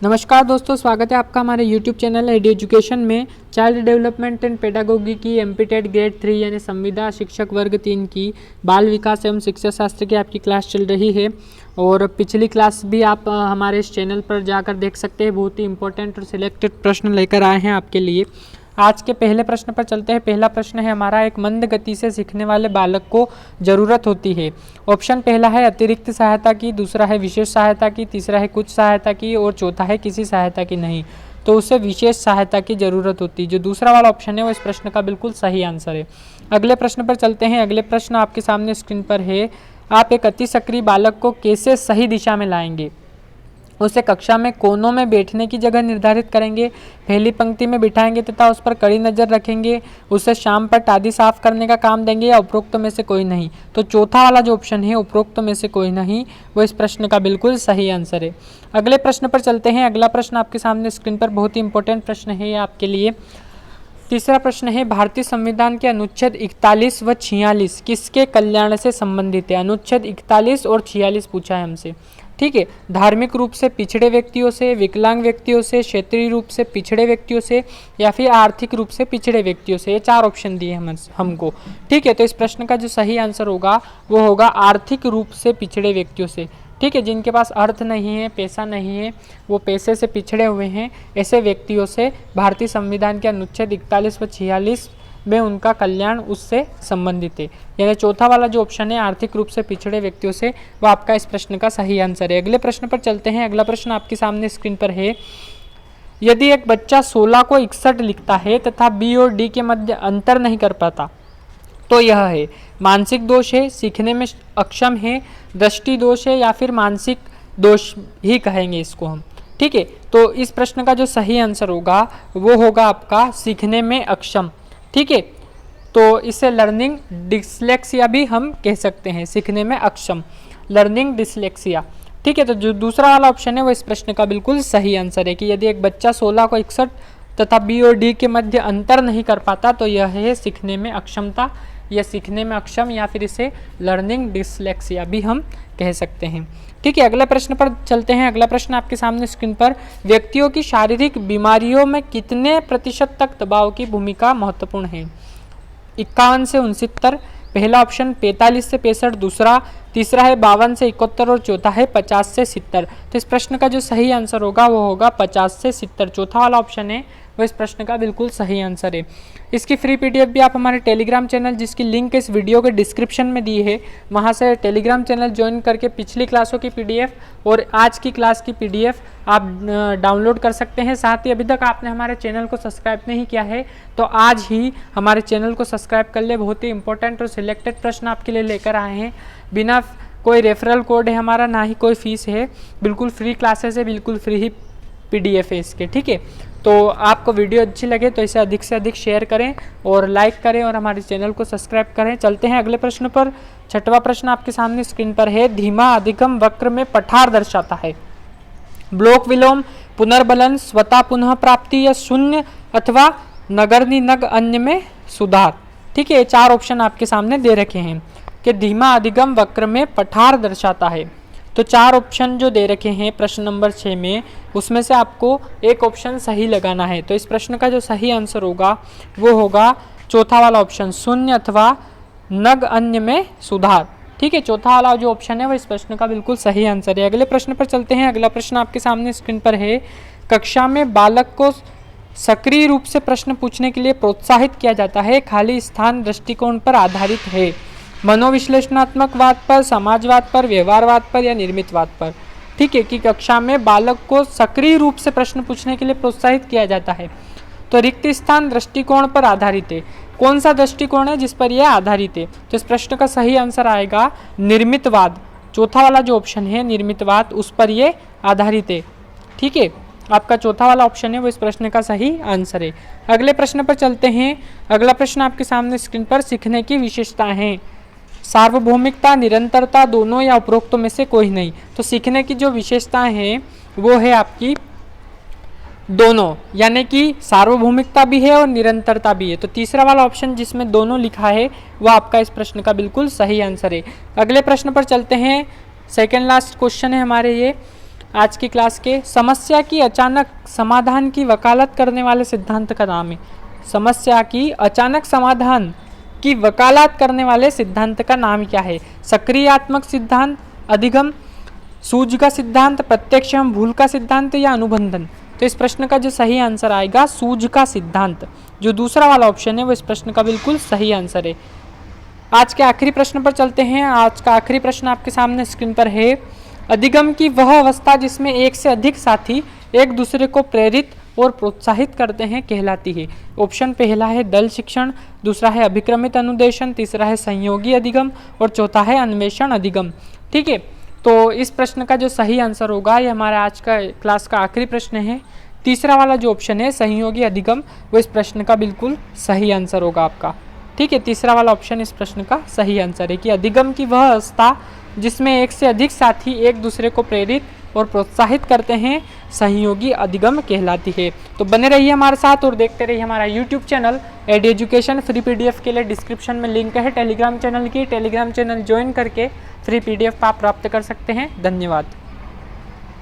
नमस्कार दोस्तों, स्वागत है आपका हमारे YouTube चैनल एडी एजुकेशन में। चाइल्ड डेवलपमेंट एंड पेडागोगी की एमपीटेड ग्रेड 3 यानी संविदा शिक्षक वर्ग 3 की बाल विकास एवं शिक्षा शास्त्र की आपकी क्लास चल रही है और पिछली क्लास भी आप हमारे इस चैनल पर जाकर देख सकते हैं। बहुत ही इंपॉर्टेंट और सिलेक्टेड प्रश्न लेकर आए हैं आपके लिए। आज के पहले प्रश्न पर चलते हैं। पहला प्रश्न है हमारा, एक मंद गति से सीखने वाले बालक को जरूरत होती है। ऑप्शन पहला है अतिरिक्त सहायता की, दूसरा है विशेष सहायता की, तीसरा है कुछ सहायता की और चौथा है किसी सहायता की नहीं। तो उसे विशेष सहायता की जरूरत होती है। जो दूसरा वाला ऑप्शन है वो इस प्रश्न का बिल्कुल सही आंसर है। अगले प्रश्न पर चलते हैं। अगले प्रश्न आपके सामने स्क्रीन पर है। आप एक अति सक्रिय बालक को कैसे सही दिशा में लाएंगे? उसे कक्षा में कोनों में बैठने की जगह निर्धारित करेंगे, पहली पंक्ति में बिठाएंगे तथा उस पर कड़ी नज़र रखेंगे, उसे शाम पर टादी साफ करने का काम देंगे या उपरोक्त में से कोई नहीं। तो चौथा वाला जो ऑप्शन है उपरोक्त में से कोई नहीं, वो इस प्रश्न का बिल्कुल सही आंसर है। अगले प्रश्न पर चलते हैं। अगला प्रश्न आपके सामने स्क्रीन पर बहुत ही इंपॉर्टेंट प्रश्न है आपके लिए। तीसरा प्रश्न है, भारतीय संविधान के अनुच्छेद 41 व 46 किसके कल्याण से संबंधित है? अनुच्छेद 41 और 46 पूछा है हमसे, ठीक है। धार्मिक रूप से पिछड़े व्यक्तियों से, विकलांग व्यक्तियों से, क्षेत्रीय रूप से पिछड़े व्यक्तियों से या फिर आर्थिक रूप से पिछड़े व्यक्तियों से। ये चार ऑप्शन दिए हमको, ठीक है। तो इस प्रश्न का जो सही आंसर होगा वो होगा आर्थिक रूप से पिछड़े व्यक्तियों से, ठीक है। जिनके पास अर्थ नहीं है, पैसा नहीं है, वो पैसे से पिछड़े हुए हैं, ऐसे व्यक्तियों से भारतीय संविधान के अनुच्छेद 41 व 46 में उनका कल्याण उससे संबंधित है। यानी चौथा वाला जो ऑप्शन है आर्थिक रूप से पिछड़े व्यक्तियों से, वो आपका इस प्रश्न का सही आंसर है। अगले प्रश्न पर चलते हैं। अगला प्रश्न आपके सामने स्क्रीन पर है। यदि एक बच्चा 16 को 61 लिखता है तथा बी और डी के मध्य अंतर नहीं कर पाता तो यह है मानसिक दोष है, सीखने में अक्षम है, दृष्टि दोष है या फिर मानसिक दोष ही कहेंगे इसको हम, ठीक है। तो इस प्रश्न का जो सही आंसर होगा वो होगा आपका सीखने में अक्षम, ठीक है। तो इसे लर्निंग डिसलेक्सिया भी हम कह सकते हैं, सीखने में अक्षम, लर्निंग डिसलेक्सिया, ठीक है। तो जो दूसरा वाला ऑप्शन है वो इस प्रश्न का बिल्कुल सही आंसर है कि यदि एक बच्चा 16 को 61 तथा बी और डी के मध्य अंतर नहीं कर पाता तो यह है सीखने में अक्षमता या सीखने में अक्षम या फिर इसे लर्निंग डिसलेक्सिया भी हम कह सकते हैं, ठीक है। अगले प्रश्न पर चलते हैं। अगला प्रश्न आपके सामने स्क्रीन पर, व्यक्तियों की शारीरिक बीमारियों में कितने प्रतिशत तक दबाव की भूमिका महत्वपूर्ण है? 51 से 69, पहला ऑप्शन 45 से 65, दूसरा, तीसरा है 52 से 71 और चौथा है 50 से 70। तो इस प्रश्न का जो सही आंसर होगा वो होगा 50 से 70। चौथा वाला ऑप्शन है वो इस प्रश्न का बिल्कुल सही आंसर है। इसकी फ्री पीडीएफ भी आप हमारे टेलीग्राम चैनल, जिसकी लिंक इस वीडियो के डिस्क्रिप्शन में दी है, वहां से टेलीग्राम चैनल ज्वाइन करके पिछली क्लासों की पीडीएफ और आज की क्लास की पीडीएफ आप डाउनलोड कर सकते हैं। साथ ही अभी तक आपने हमारे चैनल को सब्सक्राइब नहीं किया है तो आज ही हमारे चैनल को सब्सक्राइब कर ले। बहुत ही इंपॉर्टेंट और सिलेक्टेड प्रश्न आपके लिए लेकर आए हैं। बिना कोई रेफरल कोड है हमारा, ना ही कोई फीस है, बिल्कुल फ्री क्लासेस है, बिल्कुल फ्री ही पीडीएफ है इसके, ठीक है। तो आपको वीडियो अच्छी लगे तो इसे अधिक से अधिक शेयर करें और लाइक करें और हमारे चैनल को सब्सक्राइब करें। चलते हैं अगले प्रश्न पर। छठवां प्रश्न आपके सामने स्क्रीन पर है। धीमा अधिगम वक्र में पठार दर्शाता है? ब्लॉक विलोम, पुनर्बलन, स्वतः पुनः प्राप्ति या शून्य अथवा नगरनी नग अन्य में सुधार, ठीक है। ये चार ऑप्शन आपके सामने दे रखे हैं कि धीमा अधिगम वक्र में पठार दर्शाता है। तो चार ऑप्शन जो दे रखे हैं प्रश्न नंबर 6 में, उसमें से आपको एक ऑप्शन सही लगाना है। तो इस प्रश्न का जो सही आंसर होगा वो होगा चौथा वाला ऑप्शन, शून्य अथवा नग अन्य में सुधार, ठीक है। चौथा वाला जो ऑप्शन है वो इस प्रश्न का बिल्कुल सही आंसर है। अगले प्रश्न पर चलते हैं। अगला प्रश्न आपके सामने स्क्रीन पर है। कक्षा में बालक को सक्रिय रूप से प्रश्न पूछने के लिए प्रोत्साहित किया जाता है, खाली स्थान दृष्टिकोण पर आधारित है? मनोविश्लेषणात्मकवाद पर, समाजवाद पर, व्यवहारवाद पर या निर्मितवाद पर, ठीक है। कि कक्षा में बालक को सक्रिय रूप से प्रश्न पूछने के लिए प्रोत्साहित किया जाता है तो रिक्त स्थान दृष्टिकोण पर आधारित है। कौन सा दृष्टिकोण है जिस पर यह आधारित है? तो इस प्रश्न का सही आंसर आएगा निर्मितवाद। चौथा वाला जो ऑप्शन है निर्मितवाद, उस पर यह आधारित है, ठीक है। आपका चौथा वाला ऑप्शन है वो इस प्रश्न का सही आंसर है। अगले प्रश्न पर चलते हैं। अगला प्रश्न आपके सामने स्क्रीन पर, सीखने की विशेषताएं हैं? सार्वभौमिकता, निरंतरता, दोनों या उपरोक्त में से कोई नहीं। तो सीखने की जो विशेषताएं हैं वो है आपकी दोनों, यानी कि सार्वभौमिकता भी है और निरंतरता भी है। तो तीसरा वाला ऑप्शन जिसमें दोनों लिखा है वो आपका इस प्रश्न का बिल्कुल सही आंसर है। अगले प्रश्न पर चलते हैं। सेकेंड लास्ट क्वेश्चन है हमारे ये, आज की क्लास के समस्या की अचानक समाधान की वकालत करने वाले सिद्धांत का नाम है। समस्या की अचानक समाधान की वकालत करने वाले सिद्धांत का नाम क्या है? सक्रियात्मक सिद्धांत, अधिगम, सूझ का सिद्धांत, प्रत्यक्ष एवं भूल का सिद्धांत या अनुबंधन? तो इस प्रश्न का जो सही आंसर आएगा सूझ का सिद्धांत। जो दूसरा वाला ऑप्शन है वो इस प्रश्न का बिल्कुल सही आंसर है। आज के आखिरी प्रश्न पर चलते हैं। आज का आखिरी प्रश्न आपके सामने स्क्रीन पर है। अधिगम की वह अवस्था जिसमें एक से अधिक साथी एक दूसरे को प्रेरित और प्रोत्साहित करते हैं कहलाती है। ऑप्शन पहला है दल शिक्षण, दूसरा है अभिक्रमित अनुदेशन, तीसरा है संयोगी अधिगम और चौथा है अन्वेषण अधिगम। ठीक है, तो इस प्रश्न का जो सही आंसर होगा, ये हमारा आज का क्लास का आखिरी प्रश्न है। तीसरा वाला जो ऑप्शन है संयोगी अधिगम, वो इस प्रश्न का बिल्कुल सही आंसर होगा आपका। ठीक है, तीसरा वाला ऑप्शन इस प्रश्न का सही आंसर है कि अधिगम की वह अवस्था जिसमें एक से अधिक साथी एक दूसरे को प्रेरित और प्रोत्साहित करते हैं सहयोगी अधिगम कहलाती है। तो बने रहिए हमारे साथ और देखते रहिए हमारा YouTube channel AD education. Free PDF के लिए डिस्क्रिप्शन में लिंक है टेलीग्राम चैनल की। टेलीग्राम चैनल ज्वाइन करके फ्री पीडीएफ आप प्राप्त कर सकते हैं। धन्यवाद।